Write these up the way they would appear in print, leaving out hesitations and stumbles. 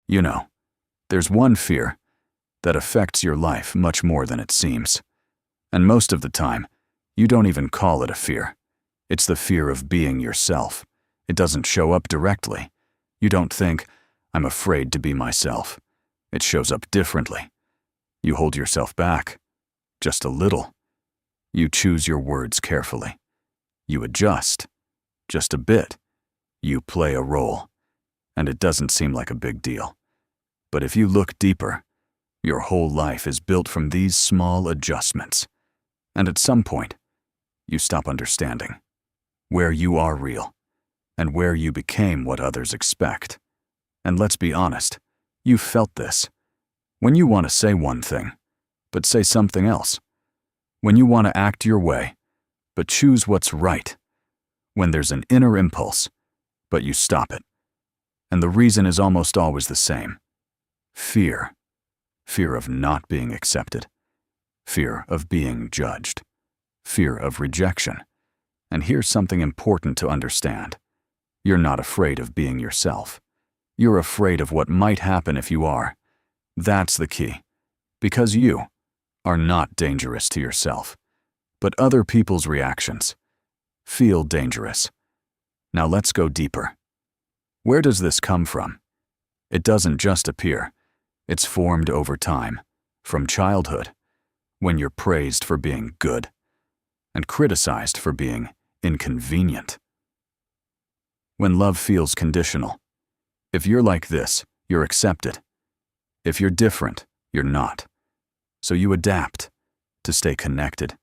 You know, there's one fear that affects your life much more than it seems. And most of the time, you don't even call it a fear. It's the fear of being yourself. It doesn't show up directly. You don't think, I'm afraid to be myself. It shows up differently. You hold yourself back, just a little. You choose your words carefully. You adjust, just a bit. You play a role, and it doesn't seem like a big deal. But if you look deeper, your whole life is built from these small adjustments. And at some point, you stop understanding where you are real and where you became what others expect. And let's be honest, you've felt this. When you want to say one thing, but say something else. When you want to act your way, but choose what's right. When there's an inner impulse, but you stop it. And the reason is almost always the same. Fear. Fear of not being accepted. Fear of being judged. Fear of rejection. And here's something important to understand. You're not afraid of being yourself. You're afraid of what might happen if you are. That's the key. Because you are not dangerous to yourself, but other people's reactions feel dangerous. Now let's go deeper. Where does this come from? It doesn't just appear. It's formed over time, from childhood, when you're praised for being good and criticized for being inconvenient. When love feels conditional. If you're like this, you're accepted. If you're different, you're not. So you adapt to stay connected,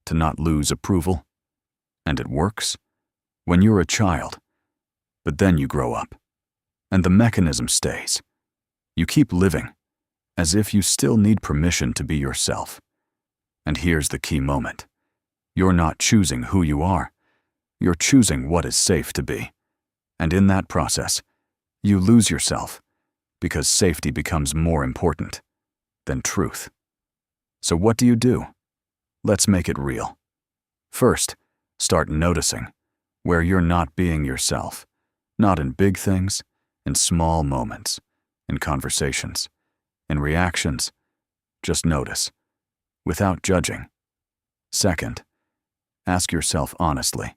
to not lose approval. And it works when you're a child. But then you grow up, and the mechanism stays. You keep living, as if you still need permission to be yourself. And here's the key moment. You're not choosing who you are. You're choosing what is safe to be. And in that process, you lose yourself, because safety becomes more important than truth. So what do? Let's make it real. First, start noticing where you're not being yourself. Not in big things, in small moments, in conversations, in reactions. Just notice, without judging. Second, ask yourself honestly,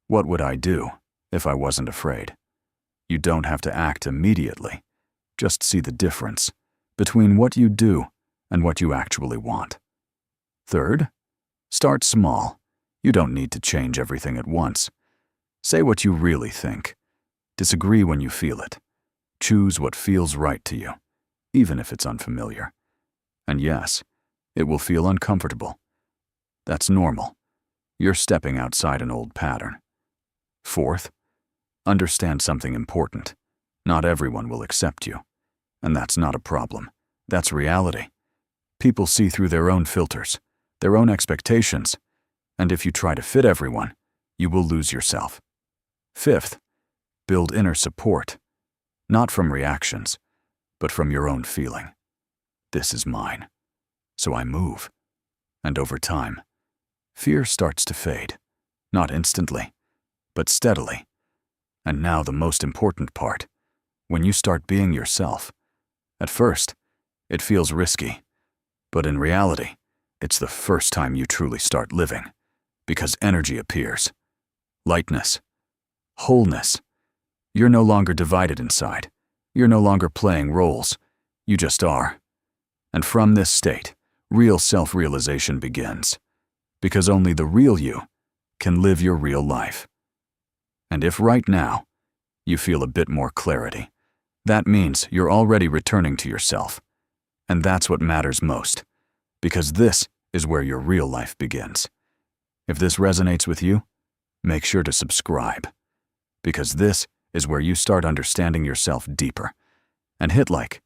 what would I do if I wasn't afraid? You don't have to act immediately. Just see the difference between what you do and what you actually want. Third, start small. You don't need to change everything at once. Say what you really think. Disagree when you feel it. Choose what feels right to you, even if it's unfamiliar. And yes, it will feel uncomfortable. That's normal. You're stepping outside an old pattern. Fourth, understand something important. Not everyone will accept you. And that's not a problem. That's reality. People see through their own filters, their own expectations. And if you try to fit everyone, you will lose yourself. Fifth, build inner support, not from reactions, but from your own feeling. This is mine, so I move. And over time, fear starts to fade, not instantly, but steadily. And now the most important part, when you start being yourself. At first, it feels risky, but in reality, it's the first time you truly start living, because energy appears, lightness, wholeness. You're no longer divided inside. You're no longer playing roles. You just are. And from this state, real self-realization begins, because only the real you can live your real life. And if right now you feel a bit more clarity, that means you're already returning to yourself. And that's what matters most, because this is where your real life begins. If this resonates with you, make sure to subscribe, because this is where you start understanding yourself deeper. And hit like,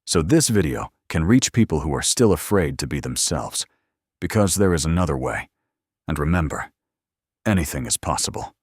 so this video can reach people who are still afraid to be themselves, because there is another way. And remember, anything is possible.